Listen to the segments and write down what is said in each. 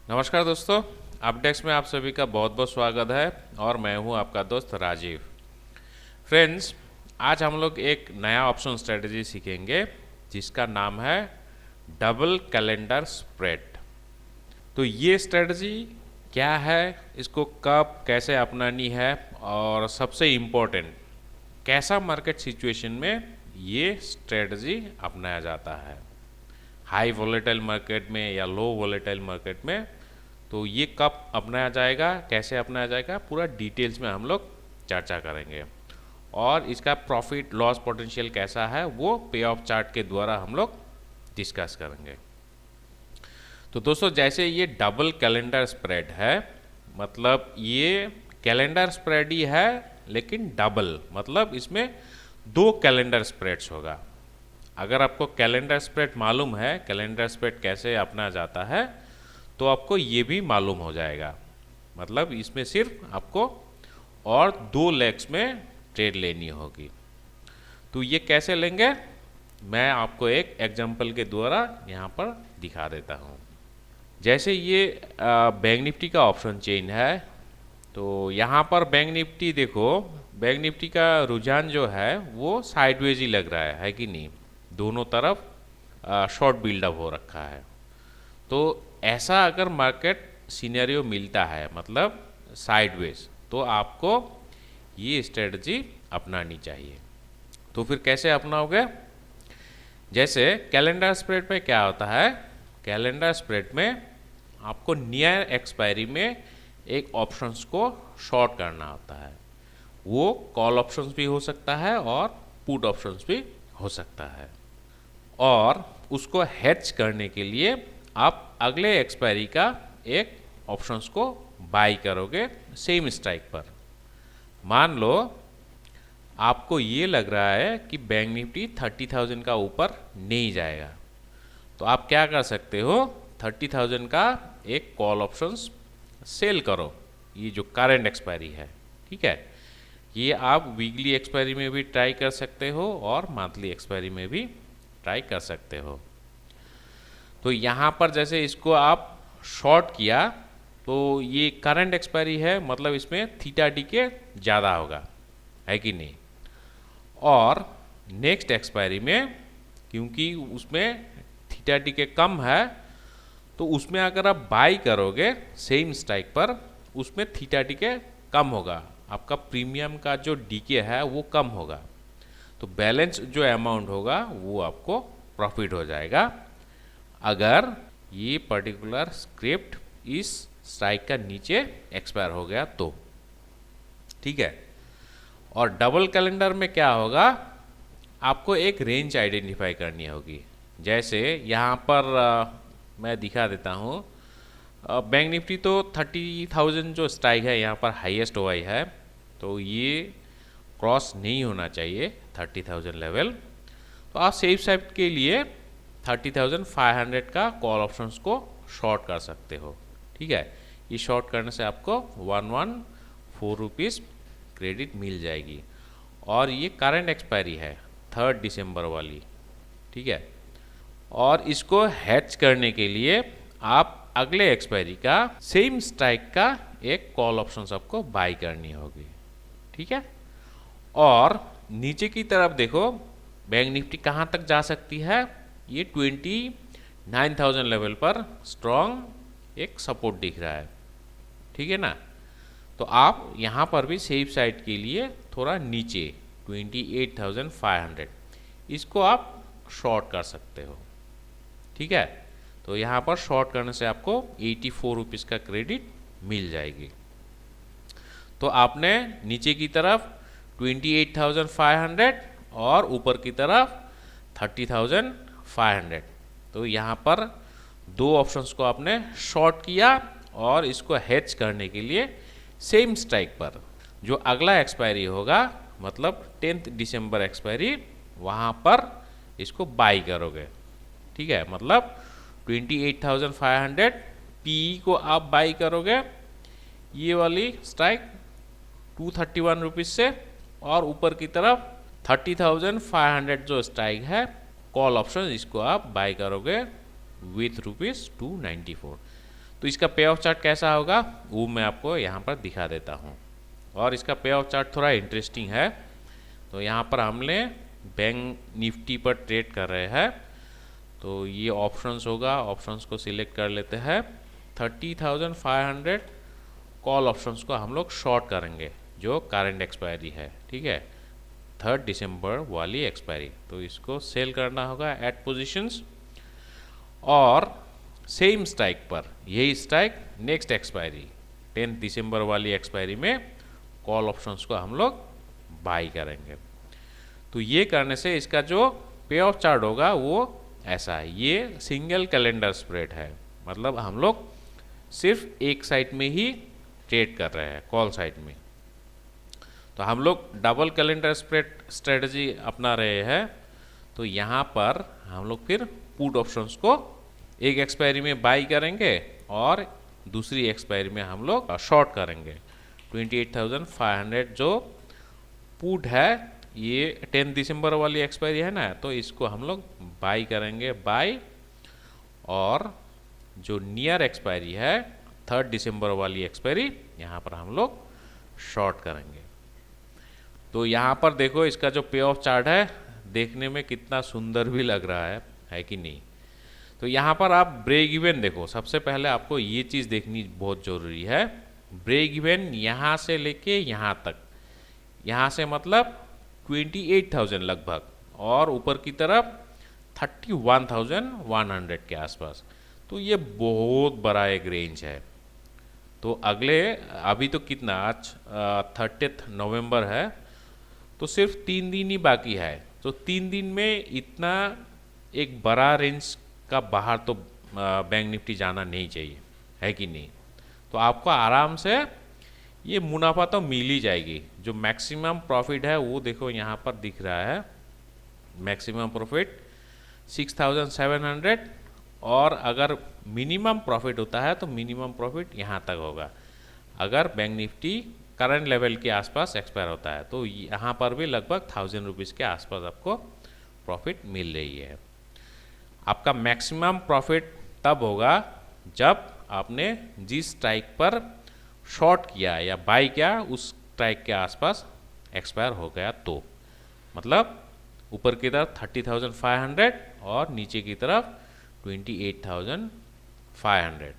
नमस्कार दोस्तों, अपडेक्स में आप सभी का बहुत बहुत स्वागत है और मैं हूं आपका दोस्त राजीव। फ्रेंड्स, आज हम लोग एक नया ऑप्शन स्ट्रेटजी सीखेंगे जिसका नाम है डबल कैलेंडर स्प्रेड। तो ये स्ट्रेटजी क्या है, इसको कब कैसे अपनानी है और सबसे इम्पोर्टेंट कैसा मार्केट सिचुएशन में ये स्ट्रेटजी अपनाया जाता है, हाई वोलेटाइल मार्केट में या लो वोलेटाइल मार्केट में, तो ये कब अपनाया जाएगा, कैसे अपनाया जाएगा, पूरा डिटेल्स में हम लोग चर्चा करेंगे। और इसका प्रॉफिट लॉस पोटेंशियल कैसा है वो पे ऑफ चार्ट के द्वारा हम लोग डिस्कस करेंगे। तो दोस्तों, जैसे ये डबल कैलेंडर स्प्रेड है, मतलब ये कैलेंडर स्प्रेड ही है लेकिन डबल, मतलब इसमें दो कैलेंडर स्प्रेड्स होगा। अगर आपको कैलेंडर स्प्रेड मालूम है, कैलेंडर स्प्रेड कैसे अपनाया जाता है, तो आपको ये भी मालूम हो जाएगा। मतलब इसमें सिर्फ आपको और दो लेग्स में ट्रेड लेनी होगी। तो ये कैसे लेंगे, मैं आपको एक एग्जांपल के द्वारा यहाँ पर दिखा देता हूँ। जैसे ये बैंक निफ्टी का ऑप्शन चेन है, तो यहाँ पर बैंक निफ्टी देखो, बैंक निफ्टी का रुझान जो है वो साइडवेज ही लग रहा है कि नहीं, दोनों तरफ शॉर्ट बिल्डअप हो रखा है। तो ऐसा अगर मार्केट सिनेरियो मिलता है, मतलब साइडवेज, तो आपको ये स्ट्रेटजी अपनानी चाहिए। तो फिर कैसे अपनाओगे? जैसे कैलेंडर स्प्रेड पे क्या होता है, कैलेंडर स्प्रेड में आपको नियर एक्सपायरी में एक ऑप्शंस को शॉर्ट करना होता है। वो कॉल ऑप्शंस भी हो सकता है और पुट ऑप्शंस भी हो सकता है। और उसको हेज करने के लिए आप अगले एक्सपायरी का एक ऑप्शंस को बाई करोगे सेम स्ट्राइक पर। मान लो आपको ये लग रहा है कि बैंक निफ्टी 30,000 का ऊपर नहीं जाएगा, तो आप क्या कर सकते हो, 30,000 का एक कॉल ऑप्शंस सेल करो, ये जो करंट एक्सपायरी है। ठीक है, ये आप वीकली एक्सपायरी में भी ट्राई कर सकते हो और मंथली एक्सपायरी में भी ट्राई कर सकते हो। तो यहाँ पर जैसे इसको आप शॉर्ट किया, तो ये करंट एक्सपायरी है, मतलब इसमें थीटा डी के ज़्यादा होगा, है कि नहीं। और नेक्स्ट एक्सपायरी में क्योंकि उसमें थीटा डी के कम है, तो उसमें अगर आप बाई करोगे सेम स्ट्राइक पर, उसमें थीटा डी के कम होगा, आपका प्रीमियम का जो डीके है वो कम होगा, तो बैलेंस जो अमाउंट होगा वो आपको प्रॉफिट हो जाएगा अगर ये पर्टिकुलर स्क्रिप्ट इस स्ट्राइक का नीचे एक्सपायर हो गया तो। ठीक है, और डबल कैलेंडर में क्या होगा, आपको एक रेंज आइडेंटिफाई करनी होगी। जैसे यहाँ पर मैं दिखा देता हूँ, बैंक निफ्टी तो 30,000 जो स्ट्राइक है यहाँ पर हाईएस्ट ओआई है, तो ये क्रॉस नहीं होना चाहिए 30,000 लेवल। तो आप सेफ साइड के लिए 30,500 का कॉल ऑप्शंस को शॉर्ट कर सकते हो। ठीक है, ये शॉर्ट करने से आपको 114 रुपीज़ क्रेडिट मिल जाएगी। और ये करंट एक्सपायरी है 3 दिसंबर वाली। ठीक है, और इसको हैच करने के लिए आप अगले एक्सपायरी का सेम स्ट्राइक का एक कॉल ऑप्शन आपको बाई करनी होगी। ठीक है, और नीचे की तरफ देखो, बैंक निफ्टी कहाँ तक जा सकती है, ये 29,000 लेवल पर स्ट्रॉन्ग एक सपोर्ट दिख रहा है। ठीक है ना, तो आप यहाँ पर भी सेफ साइड के लिए थोड़ा नीचे 28,500 इसको आप शॉर्ट कर सकते हो। ठीक है, तो यहाँ पर शॉर्ट करने से आपको 84 रुपीज़ का क्रेडिट मिल जाएगी। तो आपने नीचे की तरफ 28,500 और ऊपर की तरफ 30,500, तो यहाँ पर दो ऑप्शंस को आपने शॉर्ट किया और इसको हेज करने के लिए सेम स्ट्राइक पर जो अगला एक्सपायरी होगा, मतलब 10 दिसंबर एक्सपायरी, वहाँ पर इसको बाई करोगे। ठीक है, मतलब 28,500 पी को आप बाई करोगे, ये वाली स्ट्राइक 231 रुपीज़ से, और ऊपर की तरफ 30,500 जो स्ट्राइक है कॉल ऑप्शन, इसको आप बाई करोगे विथ रुपीज़ 294। तो इसका पे ऑफ चार्ट कैसा होगा वो मैं आपको यहाँ पर दिखा देता हूँ। और इसका पे ऑफ चार्ट थोड़ा इंटरेस्टिंग है। तो यहाँ पर हमने बैंक निफ्टी पर ट्रेड कर रहे हैं, तो ये ऑप्शंस होगा, ऑप्शंस को सिलेक्ट कर लेते हैं। 30,500 कॉल ऑप्शंस को हम लोग शॉर्ट करेंगे जो करंट एक्सपायरी है, ठीक है, 3 दिसंबर वाली एक्सपायरी। तो इसको सेल करना होगा एट पोजीशंस, और सेम स्ट्राइक पर यही स्ट्राइक नेक्स्ट एक्सपायरी 10 दिसंबर वाली एक्सपायरी में कॉल ऑप्शंस को हम लोग बाई करेंगे। तो ये करने से इसका जो पे ऑफ चार्ट होगा वो ऐसा है। ये सिंगल कैलेंडर स्प्रेड है, मतलब हम लोग सिर्फ एक साइड में ही ट्रेड कर रहे हैं, कॉल साइड में। तो हम लोग डबल कैलेंडर स्प्रेड स्ट्रेटजी अपना रहे हैं। तो यहाँ पर हम लोग फिर पुट ऑप्शंस को एक एक्सपायरी में बाई करेंगे और दूसरी एक्सपायरी में हम लोग शॉर्ट करेंगे। 28,500 जो पुट है ये 10 दिसंबर वाली एक्सपायरी है ना, तो इसको हम लोग बाई करेंगे बाई, और जो नियर एक्सपायरी है 3 दिसंबर वाली एक्सपायरी यहाँ पर हम लोग शॉर्ट करेंगे। तो यहाँ पर देखो इसका जो पे ऑफ चार्ट है देखने में कितना सुंदर भी लग रहा है कि नहीं। तो यहाँ पर आप ब्रेक इवन देखो, सबसे पहले आपको ये चीज़ देखनी बहुत ज़रूरी है। ब्रेक इवन यहाँ से लेके यहाँ तक, यहाँ से मतलब 28,000 लगभग, और ऊपर की तरफ 31,100 के आसपास। तो ये बहुत बड़ा एक रेंज है। तो अभी तो कितना, आज 30 नवंबर है, तो सिर्फ 3 दिन ही बाकी है। तो 3 दिन में इतना एक बड़ा रेंज का बाहर तो बैंक निफ्टी जाना नहीं चाहिए, है कि नहीं। तो आपको आराम से ये मुनाफा तो मिल ही जाएगी। जो मैक्सिमम प्रॉफिट है वो देखो यहाँ पर दिख रहा है, मैक्सिमम प्रॉफिट 6,700, और अगर मिनिमम प्रॉफिट होता है तो मिनिमम प्रॉफिट यहाँ तक होगा। अगर बैंक निफ्टी करंट लेवल के आसपास एक्सपायर होता है तो यहाँ पर भी लगभग 1,000 रुपीज़ के आसपास आपको प्रॉफिट मिल रही है। आपका मैक्सिमम प्रॉफिट तब होगा जब आपने जिस स्ट्राइक पर शॉर्ट किया या बाई किया उस स्ट्राइक के आसपास एक्सपायर हो गया, तो मतलब ऊपर की तरफ 30,500 और नीचे की तरफ 28,500।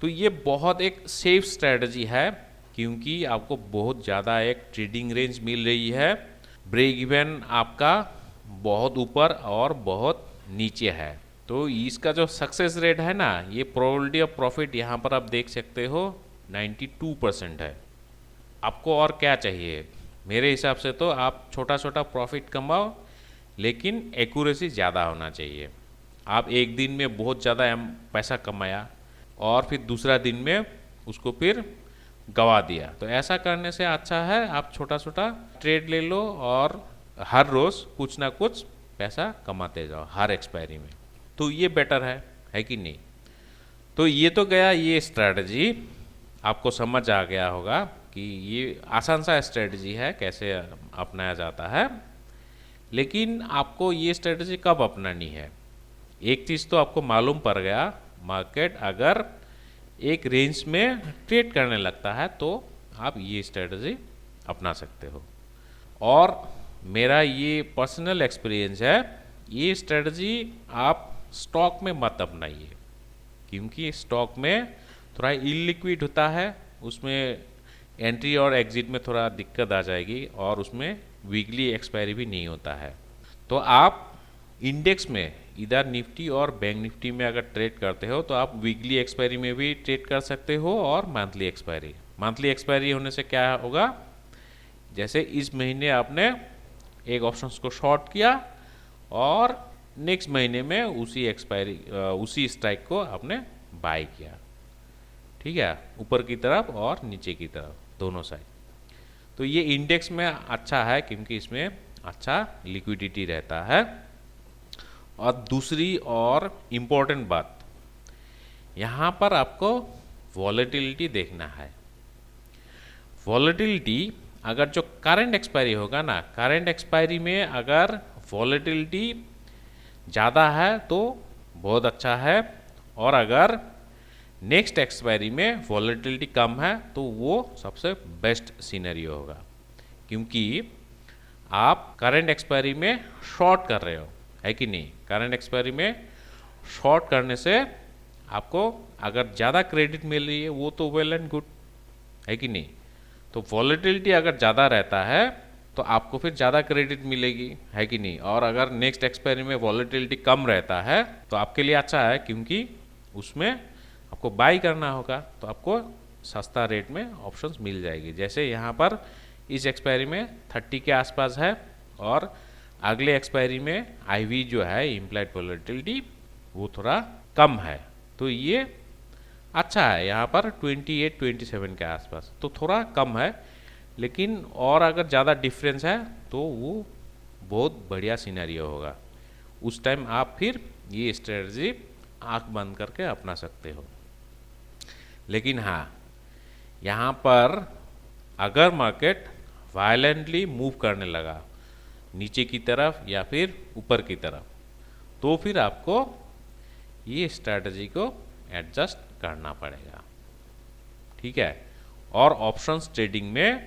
तो ये बहुत एक सेफ स्ट्रेटजी है, क्योंकि आपको बहुत ज़्यादा एक ट्रेडिंग रेंज मिल रही है। ब्रेक इवन आपका बहुत ऊपर और बहुत नीचे है। तो इसका जो सक्सेस रेट है ना, ये प्रोबेबिलिटी ऑफ प्रॉफिट यहाँ पर आप देख सकते हो 92% है। आपको और क्या चाहिए? मेरे हिसाब से तो आप छोटा छोटा प्रॉफिट कमाओ, लेकिन एक्यूरेसी ज़्यादा होना चाहिए। आप एक दिन में बहुत ज़्यादा पैसा कमाया और फिर दूसरा दिन में उसको फिर गवा दिया, तो ऐसा करने से अच्छा है आप छोटा छोटा ट्रेड ले लो और हर रोज़ कुछ ना कुछ पैसा कमाते जाओ हर एक्सपायरी में। तो ये बेटर है कि नहीं। तो ये तो गया ये स्ट्रैटेजी, आपको समझ आ गया होगा कि ये आसान सा स्ट्रैटेजी है कैसे अपनाया जाता है। लेकिन आपको ये स्ट्रैटेजी कब अपनानी है, एक चीज़ तो आपको मालूम पड़ गया, मार्केट अगर एक रेंज में ट्रेड करने लगता है तो आप ये स्ट्रैटेजी अपना सकते हो। और मेरा ये पर्सनल एक्सपीरियंस है, ये स्ट्रैटेजी आप स्टॉक में मत अपनाइए, क्योंकि स्टॉक में थोड़ा इलिक्विड होता है, उसमें एंट्री और एग्जिट में थोड़ा दिक्कत आ जाएगी, और उसमें वीकली एक्सपायरी भी नहीं होता है। तो आप इंडेक्स में इधर निफ्टी और बैंक निफ्टी में अगर ट्रेड करते हो तो आप वीकली एक्सपायरी में भी ट्रेड कर सकते हो, और मंथली एक्सपायरी होने से क्या होगा, जैसे इस महीने आपने एक ऑप्शंस को शॉर्ट किया और नेक्स्ट महीने में उसी स्ट्राइक को आपने बाय किया, ठीक है, ऊपर की तरफ और नीचे की तरफ दोनों साइड। तो ये इंडेक्स में अच्छा है क्योंकि इसमें अच्छा लिक्विडिटी रहता है। और दूसरी और इम्पोर्टेंट बात, यहाँ पर आपको वॉलेटिलिटी देखना है। वॉलेटिलिटी अगर जो करंट एक्सपायरी होगा ना, करंट एक्सपायरी में अगर वॉलेटिलिटी ज़्यादा है तो बहुत अच्छा है, और अगर नेक्स्ट एक्सपायरी में वॉलेटिलिटी कम है तो वो सबसे बेस्ट सिनेरियो होगा, क्योंकि आप करंट एक्सपायरी में शॉर्ट कर रहे हो, है कि नहीं। करंट एक्सपायरी में शॉर्ट करने से आपको अगर ज़्यादा क्रेडिट मिल रही है वो तो वेल एंड गुड, है कि नहीं। तो वॉलेटिलिटी अगर ज़्यादा रहता है तो आपको फिर ज़्यादा क्रेडिट मिलेगी, है कि नहीं। और अगर नेक्स्ट एक्सपायरी में वॉलेटिलिटी कम रहता है तो आपके लिए अच्छा है, क्योंकि उसमें आपको बाई करना होगा तो आपको सस्ता रेट में ऑप्शंस मिल जाएगी। जैसे यहाँ पर इस एक्सपायरी में 30 के आसपास है और अगले एक्सपायरी में IV जो है इम्प्लाइड वॉलेटिलिटी वो थोड़ा कम है, तो ये अच्छा है। यहाँ पर 28-27 के आसपास तो थोड़ा कम है, लेकिन और अगर ज़्यादा डिफरेंस है तो वो बहुत बढ़िया सिनेरियो होगा। उस टाइम आप फिर ये स्ट्रेटजी आँख बंद करके अपना सकते हो। लेकिन हाँ, यहाँ पर अगर मार्केट वायलेंटली मूव करने लगा नीचे की तरफ या फिर ऊपर की तरफ, तो फिर आपको ये स्ट्रैटेजी को एडजस्ट करना पड़ेगा, ठीक है। और ऑप्शंस ट्रेडिंग में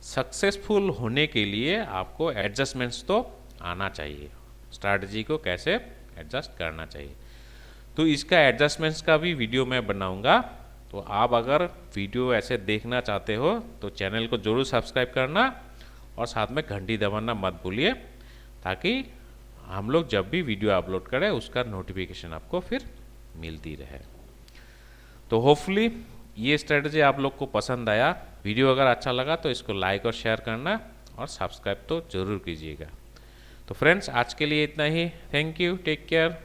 सक्सेसफुल होने के लिए आपको एडजस्टमेंट्स तो आना चाहिए, स्ट्रैटेजी को कैसे एडजस्ट करना चाहिए। तो इसका एडजस्टमेंट्स का भी वीडियो मैं बनाऊंगा, तो आप अगर वीडियो ऐसे देखना चाहते हो तो चैनल को जरूर सब्सक्राइब करना और साथ में घंटी दबाना मत भूलिए, ताकि हम लोग जब भी वीडियो अपलोड करें उसका नोटिफिकेशन आपको फिर मिलती रहे। तो होपफुली ये स्ट्रेटजी आप लोग को पसंद आया। वीडियो अगर अच्छा लगा तो इसको लाइक और शेयर करना और सब्सक्राइब तो ज़रूर कीजिएगा। तो फ्रेंड्स, आज के लिए इतना ही। Thank you, take care.